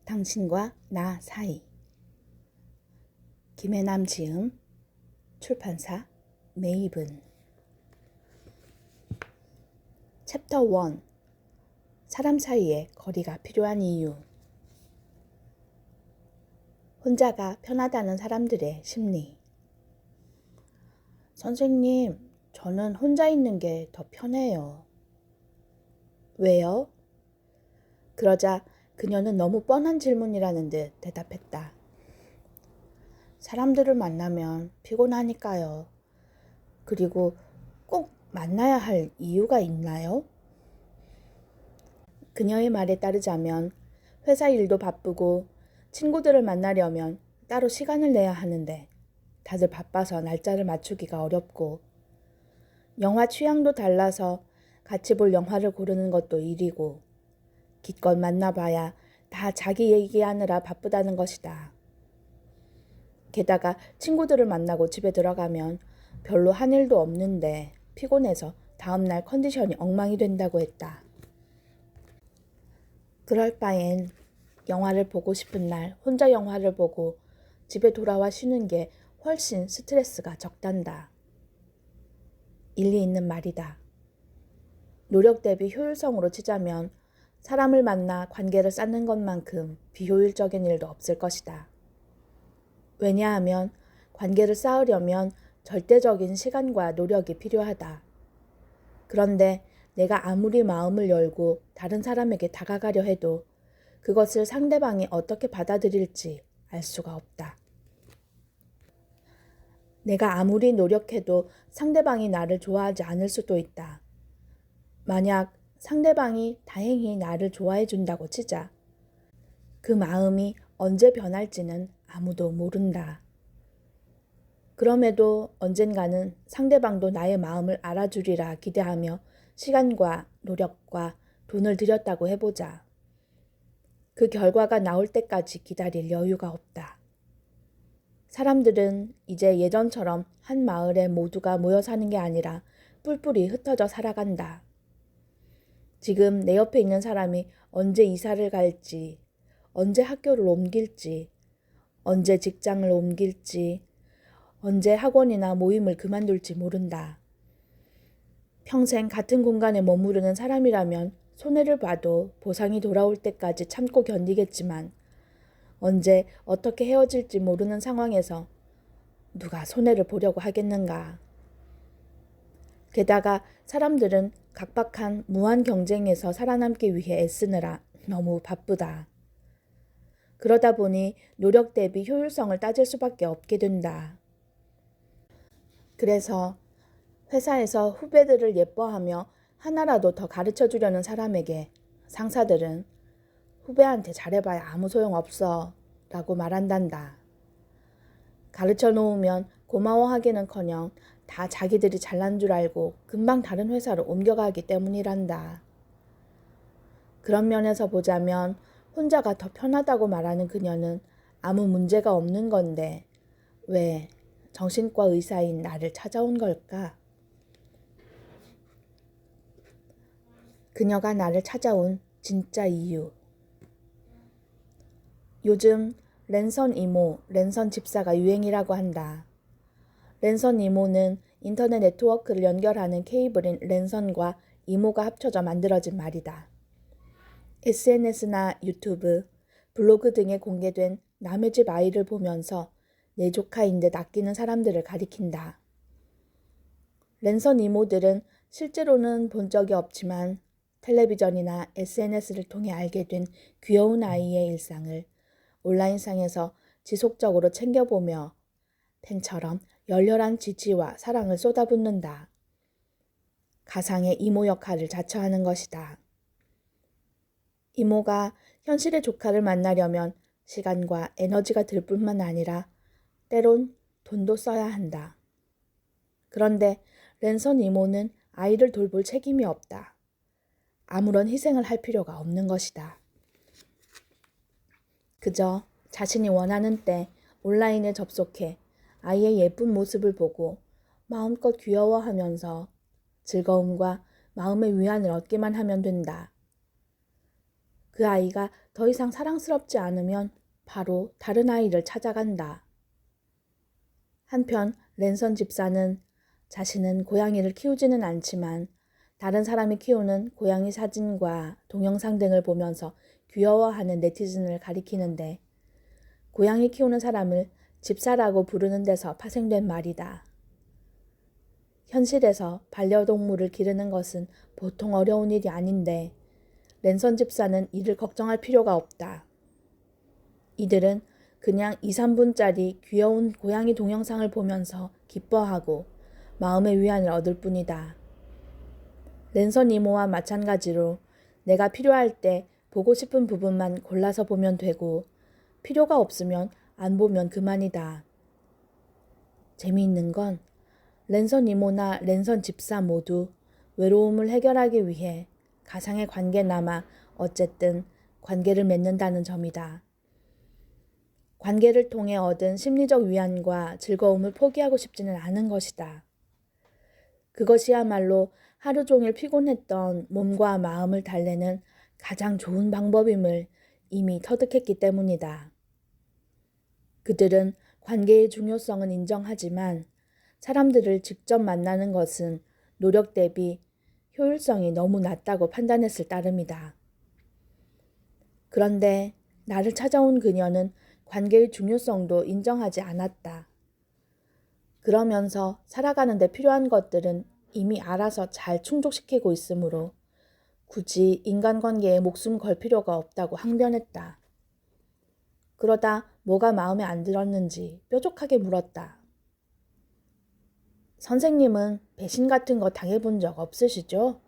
당신과 나 사이. 김혜남 지음, 출판사 메이븐. 챕터 1. 사람 사이에 거리가 필요한 이유. 혼자가 편하다는 사람들의 심리. 선생님, 저는 혼자 있는 게 더 편해요. 왜요? 그러자 그녀는 너무 뻔한 질문이라는 듯 대답했다. 사람들을 만나면 피곤하니까요. 그리고 꼭 만나야 할 이유가 있나요? 그녀의 말에 따르자면 회사 일도 바쁘고 친구들을 만나려면 따로 시간을 내야 하는데 다들 바빠서 날짜를 맞추기가 어렵고 영화 취향도 달라서 같이 볼 영화를 고르는 것도 일이고 기껏 만나봐야 다 자기 얘기하느라 바쁘다는 것이다. 게다가 친구들을 만나고 집에 들어가면 별로 한 일도 없는데 피곤해서 다음날 컨디션이 엉망이 된다고 했다. 그럴 바엔 영화를 보고 싶은 날 혼자 영화를 보고 집에 돌아와 쉬는 게 훨씬 스트레스가 적단다. 일리 있는 말이다. 노력 대비 효율성으로 치자면 사람을 만나 관계를 쌓는 것만큼 비효율적인 일도 없을 것이다. 왜냐하면 관계를 쌓으려면 절대적인 시간과 노력이 필요하다. 그런데 내가 아무리 마음을 열고 다른 사람에게 다가가려 해도 그것을 상대방이 어떻게 받아들일지 알 수가 없다. 내가 아무리 노력해도 상대방이 나를 좋아하지 않을 수도 있다. 만약 상대방이 다행히 나를 좋아해 준다고 치자. 그 마음이 언제 변할지는 아무도 모른다. 그럼에도 언젠가는 상대방도 나의 마음을 알아주리라 기대하며 시간과 노력과 돈을 들였다고 해보자. 그 결과가 나올 때까지 기다릴 여유가 없다. 사람들은 이제 예전처럼 한 마을에 모두가 모여 사는 게 아니라 뿔뿔이 흩어져 살아간다. 지금 내 옆에 있는 사람이 언제 이사를 갈지, 언제 학교를 옮길지, 언제 직장을 옮길지, 언제 학원이나 모임을 그만둘지 모른다. 평생 같은 공간에 머무르는 사람이라면 손해를 봐도 보상이 돌아올 때까지 참고 견디겠지만 언제 어떻게 헤어질지 모르는 상황에서 누가 손해를 보려고 하겠는가. 게다가 사람들은 각박한 무한 경쟁에서 살아남기 위해 애쓰느라 너무 바쁘다. 그러다 보니 노력 대비 효율성을 따질 수밖에 없게 된다. 그래서 회사에서 후배들을 예뻐하며 하나라도 더 가르쳐 주려는 사람에게 상사들은 후배한테 잘해봐야 아무 소용없어 라고 말한단다. 가르쳐 놓으면 고마워하기는커녕 다 자기들이 잘난 줄 알고 금방 다른 회사로 옮겨가기 때문이란다. 그런 면에서 보자면 혼자가 더 편하다고 말하는 그녀는 아무 문제가 없는 건데 왜 정신과 의사인 나를 찾아온 걸까? 그녀가 나를 찾아온 진짜 이유. 요즘 랜선 이모, 랜선 집사가 유행이라고 한다. 랜선 이모는 인터넷 네트워크를 연결하는 케이블인 랜선과 이모가 합쳐져 만들어진 말이다. SNS나 유튜브, 블로그 등에 공개된 남의 집 아이를 보면서 내 조카인 듯 아끼는 사람들을 가리킨다. 랜선 이모들은 실제로는 본 적이 없지만 텔레비전이나 SNS를 통해 알게 된 귀여운 아이의 일상을 온라인상에서 지속적으로 챙겨보며 팬처럼 열렬한 지지와 사랑을 쏟아붓는다. 가상의 이모 역할을 자처하는 것이다. 이모가 현실의 조카를 만나려면 시간과 에너지가 들 뿐만 아니라 때론 돈도 써야 한다. 그런데 랜선 이모는 아이를 돌볼 책임이 없다. 아무런 희생을 할 필요가 없는 것이다. 그저 자신이 원하는 때 온라인에 접속해 아이의 예쁜 모습을 보고 마음껏 귀여워하면서 즐거움과 마음의 위안을 얻기만 하면 된다. 그 아이가 더 이상 사랑스럽지 않으면 바로 다른 아이를 찾아간다. 한편 랜선 집사는 자신은 고양이를 키우지는 않지만 다른 사람이 키우는 고양이 사진과 동영상 등을 보면서 귀여워하는 네티즌을 가리키는데 고양이 키우는 사람을 집사라고 부르는 데서 파생된 말이다. 현실에서 반려동물을 기르는 것은 보통 어려운 일이 아닌데 랜선 집사는 이를 걱정할 필요가 없다. 이들은 그냥 2, 3분짜리 귀여운 고양이 동영상을 보면서 기뻐하고 마음의 위안을 얻을 뿐이다. 랜선 이모와 마찬가지로 내가 필요할 때 보고 싶은 부분만 골라서 보면 되고 필요가 없으면 안 보면 그만이다. 재미있는 건 랜선 이모나 랜선 집사 모두 외로움을 해결하기 위해 가상의 관계나마 어쨌든 관계를 맺는다는 점이다. 관계를 통해 얻은 심리적 위안과 즐거움을 포기하고 싶지는 않은 것이다. 그것이야말로 하루 종일 피곤했던 몸과 마음을 달래는 가장 좋은 방법임을 이미 터득했기 때문이다. 그들은 관계의 중요성은 인정하지만 사람들을 직접 만나는 것은 노력 대비 효율성이 너무 낮다고 판단했을 따름이다. 그런데 나를 찾아온 그녀는 관계의 중요성도 인정하지 않았다. 그러면서 살아가는 데 필요한 것들은 이미 알아서 잘 충족시키고 있으므로 굳이 인간관계에 목숨 걸 필요가 없다고 항변했다. 그러다 뭐가 마음에 안 들었는지 뾰족하게 물었다. 선생님은 배신 같은 거 당해본 적 없으시죠?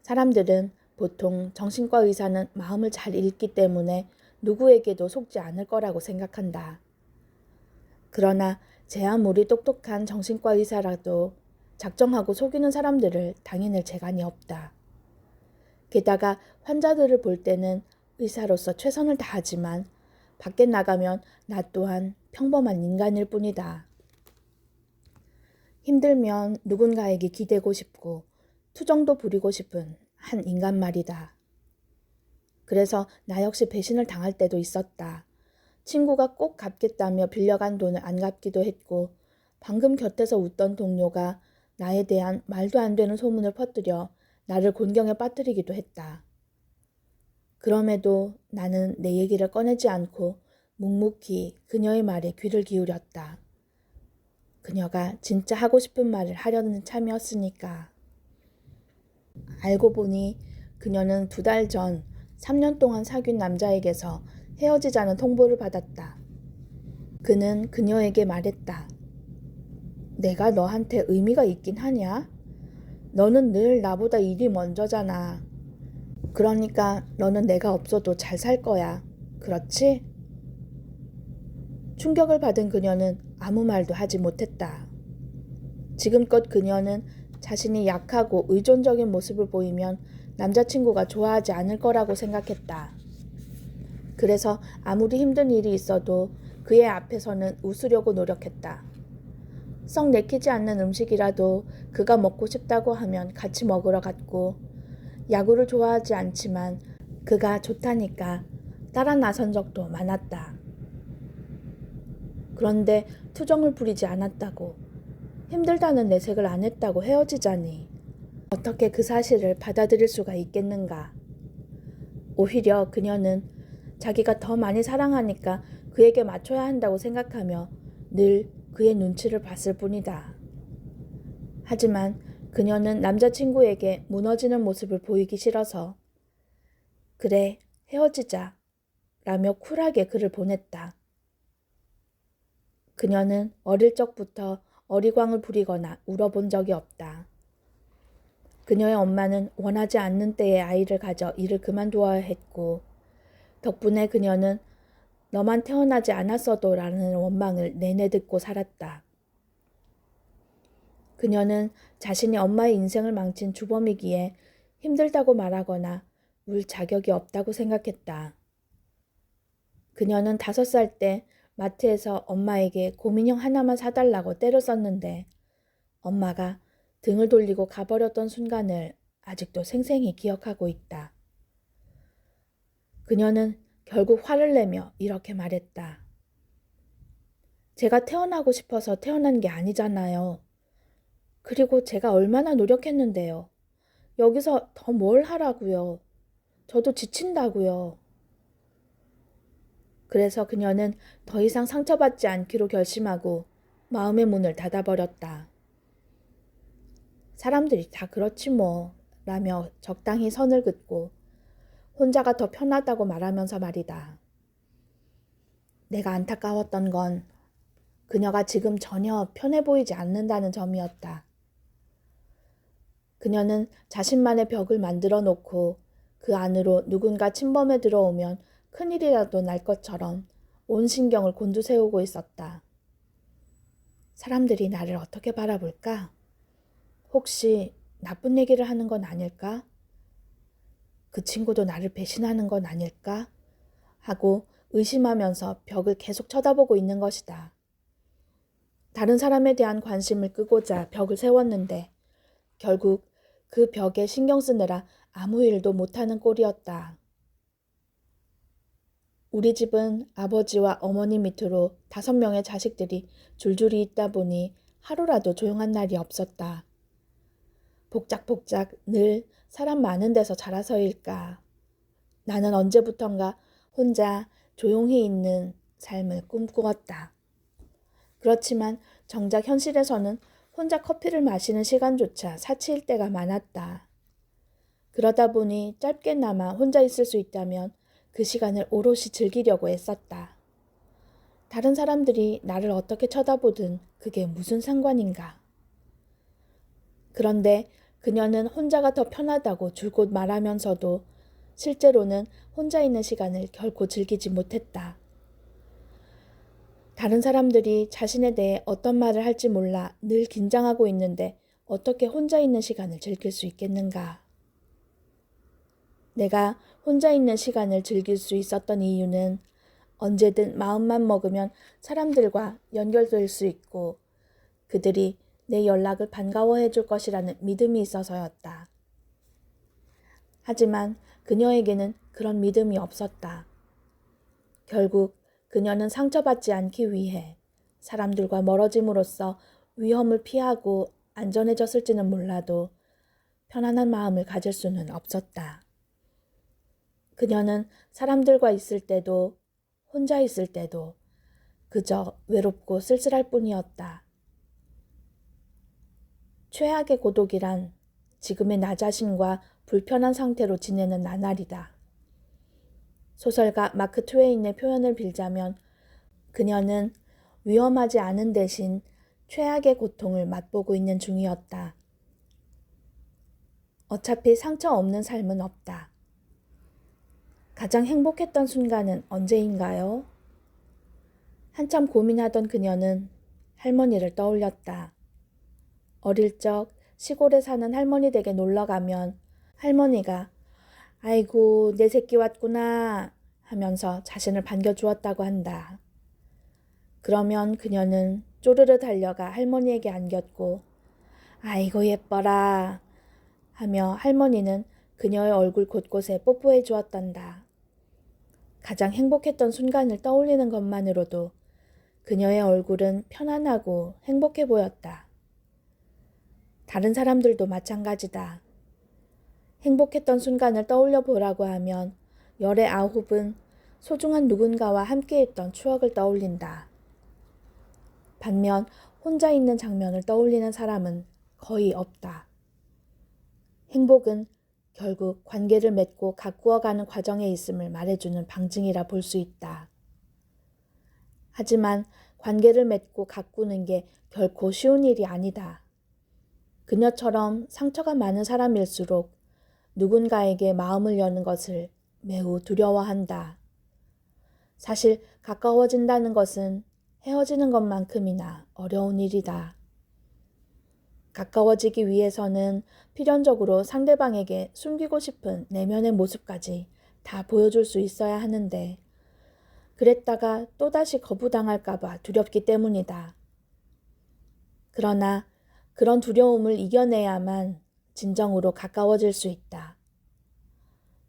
사람들은 보통 정신과 의사는 마음을 잘 읽기 때문에 누구에게도 속지 않을 거라고 생각한다. 그러나 제 아무리 똑똑한 정신과 의사라도 작정하고 속이는 사람들을 당해낼 재간이 없다. 게다가 환자들을 볼 때는 의사로서 최선을 다하지만 밖에 나가면 나 또한 평범한 인간일 뿐이다. 힘들면 누군가에게 기대고 싶고 투정도 부리고 싶은 한 인간 말이다. 그래서 나 역시 배신을 당할 때도 있었다. 친구가 꼭 갚겠다며 빌려간 돈을 안 갚기도 했고 방금 곁에서 웃던 동료가 나에 대한 말도 안 되는 소문을 퍼뜨려 나를 곤경에 빠뜨리기도 했다. 그럼에도 나는 내 얘기를 꺼내지 않고 묵묵히 그녀의 말에 귀를 기울였다. 그녀가 진짜 하고 싶은 말을 하려는 참이었으니까. 알고 보니 그녀는 2달 전 3년 동안 사귄 남자에게서 헤어지자는 통보를 받았다. 그는 그녀에게 말했다. 내가 너한테 의미가 있긴 하냐? 너는 늘 나보다 일이 먼저잖아. 그러니까 너는 내가 없어도 잘 살 거야. 그렇지? 충격을 받은 그녀는 아무 말도 하지 못했다. 지금껏 그녀는 자신이 약하고 의존적인 모습을 보이면 남자친구가 좋아하지 않을 거라고 생각했다. 그래서 아무리 힘든 일이 있어도 그의 앞에서는 웃으려고 노력했다. 썩 내키지 않는 음식이라도 그가 먹고 싶다고 하면 같이 먹으러 갔고 야구를 좋아하지 않지만 그가 좋다니까 따라 나선 적도 많았다. 그런데 투정을 부리지 않았다고 힘들다는 내색을 안 했다고 헤어지자니 어떻게 그 사실을 받아들일 수가 있겠는가. 오히려 그녀는 자기가 더 많이 사랑하니까 그에게 맞춰야 한다고 생각하며 늘 그의 눈치를 봤을 뿐이다. 하지만 그녀는 남자친구에게 무너지는 모습을 보이기 싫어서 그래 헤어지자 라며 쿨하게 글을 보냈다. 그녀는 어릴 적부터 어리광을 부리거나 울어본 적이 없다. 그녀의 엄마는 원하지 않는 때에 아이를 가져 일을 그만두어야 했고 덕분에 그녀는 너만 태어나지 않았어도 라는 원망을 내내 듣고 살았다. 그녀는 자신이 엄마의 인생을 망친 주범이기에 힘들다고 말하거나 울 자격이 없다고 생각했다. 그녀는 5살 때 마트에서 엄마에게 곰인형 하나만 사달라고 떼를 썼는데 엄마가 등을 돌리고 가버렸던 순간을 아직도 생생히 기억하고 있다. 그녀는 결국 화를 내며 이렇게 말했다. 제가 태어나고 싶어서 태어난 게 아니잖아요. 그리고 제가 얼마나 노력했는데요. 여기서 더 뭘 하라고요. 저도 지친다고요. 그래서 그녀는 더 이상 상처받지 않기로 결심하고 마음의 문을 닫아버렸다. 사람들이 다 그렇지 뭐 라며 적당히 선을 긋고 혼자가 더 편하다고 말하면서 말이다. 내가 안타까웠던 건 그녀가 지금 전혀 편해 보이지 않는다는 점이었다. 그녀는 자신만의 벽을 만들어 놓고 그 안으로 누군가 침범해 들어오면 큰일이라도 날 것처럼 온 신경을 곤두세우고 있었다. 사람들이 나를 어떻게 바라볼까? 혹시 나쁜 얘기를 하는 건 아닐까? 그 친구도 나를 배신하는 건 아닐까? 하고 의심하면서 벽을 계속 쳐다보고 있는 것이다. 다른 사람에 대한 관심을 끄고자 벽을 세웠는데 결국 그 벽에 신경 쓰느라 아무 일도 못하는 꼴이었다. 우리 집은 아버지와 어머니 밑으로 5명의 자식들이 줄줄이 있다 보니 하루라도 조용한 날이 없었다. 복작복작 늘 사람 많은 데서 자라서일까. 나는 언제부턴가 혼자 조용히 있는 삶을 꿈꾸었다. 그렇지만 정작 현실에서는 혼자 커피를 마시는 시간조차 사치일 때가 많았다. 그러다 보니 짧게나마 혼자 있을 수 있다면 그 시간을 오롯이 즐기려고 애썼다. 다른 사람들이 나를 어떻게 쳐다보든 그게 무슨 상관인가. 그런데 그녀는 혼자가 더 편하다고 줄곧 말하면서도 실제로는 혼자 있는 시간을 결코 즐기지 못했다. 다른 사람들이 자신에 대해 어떤 말을 할지 몰라 늘 긴장하고 있는데 어떻게 혼자 있는 시간을 즐길 수 있겠는가. 내가 혼자 있는 시간을 즐길 수 있었던 이유는 언제든 마음만 먹으면 사람들과 연결될 수 있고 그들이 내 연락을 반가워해 줄 것이라는 믿음이 있어서였다. 하지만 그녀에게는 그런 믿음이 없었다. 결국 그녀는 상처받지 않기 위해 사람들과 멀어짐으로써 위험을 피하고 안전해졌을지는 몰라도 편안한 마음을 가질 수는 없었다. 그녀는 사람들과 있을 때도 혼자 있을 때도 그저 외롭고 쓸쓸할 뿐이었다. 최악의 고독이란 지금의 나 자신과 불편한 상태로 지내는 나날이다. 소설가 마크 트웨인의 표현을 빌자면 그녀는 위험하지 않은 대신 최악의 고통을 맛보고 있는 중이었다. 어차피 상처 없는 삶은 없다. 가장 행복했던 순간은 언제인가요? 한참 고민하던 그녀는 할머니를 떠올렸다. 어릴 적 시골에 사는 할머니 댁에 놀러가면 할머니가 아이고 내 새끼 왔구나 하면서 자신을 반겨주었다고 한다. 그러면 그녀는 쪼르르 달려가 할머니에게 안겼고 아이고 예뻐라 하며 할머니는 그녀의 얼굴 곳곳에 뽀뽀해 주었단다. 가장 행복했던 순간을 떠올리는 것만으로도 그녀의 얼굴은 편안하고 행복해 보였다. 다른 사람들도 마찬가지다. 행복했던 순간을 떠올려 보라고 하면 열의 9은 소중한 누군가와 함께했던 추억을 떠올린다. 반면 혼자 있는 장면을 떠올리는 사람은 거의 없다. 행복은 결국 관계를 맺고 가꾸어가는 과정에 있음을 말해주는 방증이라 볼 수 있다. 하지만 관계를 맺고 가꾸는 게 결코 쉬운 일이 아니다. 그녀처럼 상처가 많은 사람일수록 누군가에게 마음을 여는 것을 매우 두려워한다. 사실 가까워진다는 것은 헤어지는 것만큼이나 어려운 일이다. 가까워지기 위해서는 필연적으로 상대방에게 숨기고 싶은 내면의 모습까지 다 보여줄 수 있어야 하는데 그랬다가 또다시 거부당할까봐 두렵기 때문이다. 그러나 그런 두려움을 이겨내야만 진정으로 가까워질 수 있다.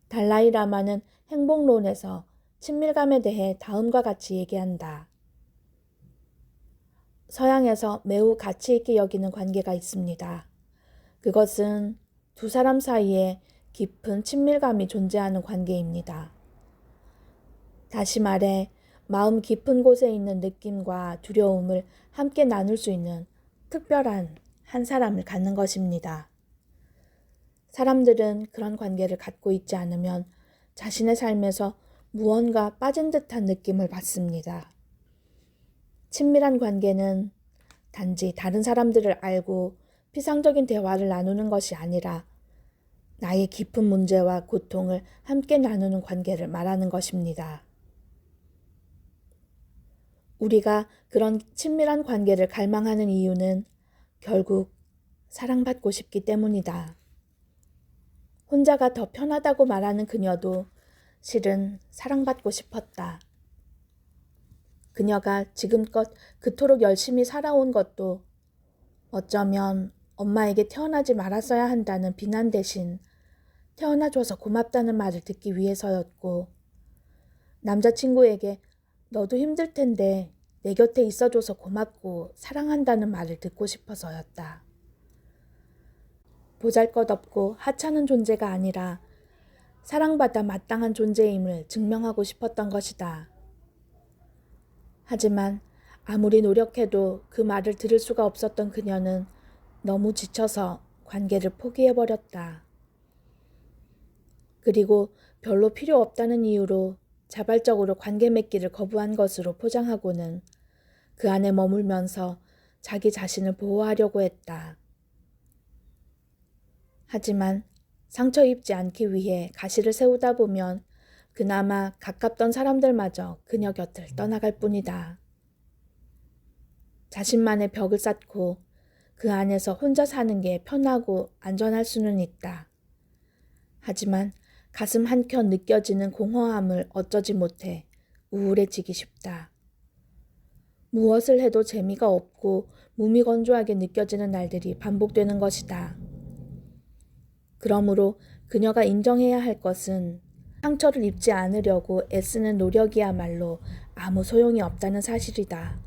달라이 라마는 행복론에서 친밀감에 대해 다음과 같이 얘기한다. 서양에서 매우 가치 있게 여기는 관계가 있습니다. 그것은 두 사람 사이에 깊은 친밀감이 존재하는 관계입니다. 다시 말해 마음 깊은 곳에 있는 느낌과 두려움을 함께 나눌 수 있는 특별한 한 사람을 갖는 것입니다. 사람들은 그런 관계를 갖고 있지 않으면 자신의 삶에서 무언가 빠진 듯한 느낌을 받습니다. 친밀한 관계는 단지 다른 사람들을 알고 피상적인 대화를 나누는 것이 아니라 나의 깊은 문제와 고통을 함께 나누는 관계를 말하는 것입니다. 우리가 그런 친밀한 관계를 갈망하는 이유는 결국 사랑받고 싶기 때문이다. 혼자가 더 편하다고 말하는 그녀도 실은 사랑받고 싶었다. 그녀가 지금껏 그토록 열심히 살아온 것도 어쩌면 엄마에게 태어나지 말았어야 한다는 비난 대신 태어나줘서 고맙다는 말을 듣기 위해서였고, 남자친구에게 너도 힘들 텐데 내 곁에 있어줘서 고맙고 사랑한다는 말을 듣고 싶어서였다. 보잘것없고 하찮은 존재가 아니라 사랑받아 마땅한 존재임을 증명하고 싶었던 것이다. 하지만 아무리 노력해도 그 말을 들을 수가 없었던 그녀는 너무 지쳐서 관계를 포기해버렸다. 그리고 별로 필요 없다는 이유로 자발적으로 관계 맺기를 거부한 것으로 포장하고는 그 안에 머물면서 자기 자신을 보호하려고 했다. 하지만 상처 입지 않기 위해 가시를 세우다 보면 그나마 가깝던 사람들마저 그녀 곁을 떠나갈 뿐이다. 자신만의 벽을 쌓고 그 안에서 혼자 사는 게 편하고 안전할 수는 있다. 하지만 가슴 한켠 느껴지는 공허함을 어쩌지 못해 우울해지기 쉽다. 무엇을 해도 재미가 없고 무미건조하게 느껴지는 날들이 반복되는 것이다. 그러므로 그녀가 인정해야 할 것은 상처를 입지 않으려고 애쓰는 노력이야말로 아무 소용이 없다는 사실이다.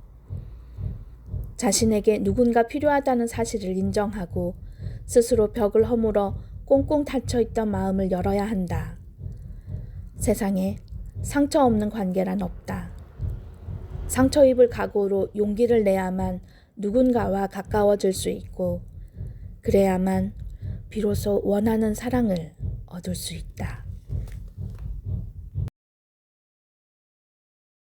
자신에게 누군가 필요하다는 사실을 인정하고 스스로 벽을 허물어 꽁꽁 닫혀있던 마음을 열어야 한다. 세상에 상처 없는 관계란 없다. 상처 입을 각오로 용기를 내야만 누군가와 가까워질 수 있고, 그래야만 비로소 원하는 사랑을 얻을 수 있다.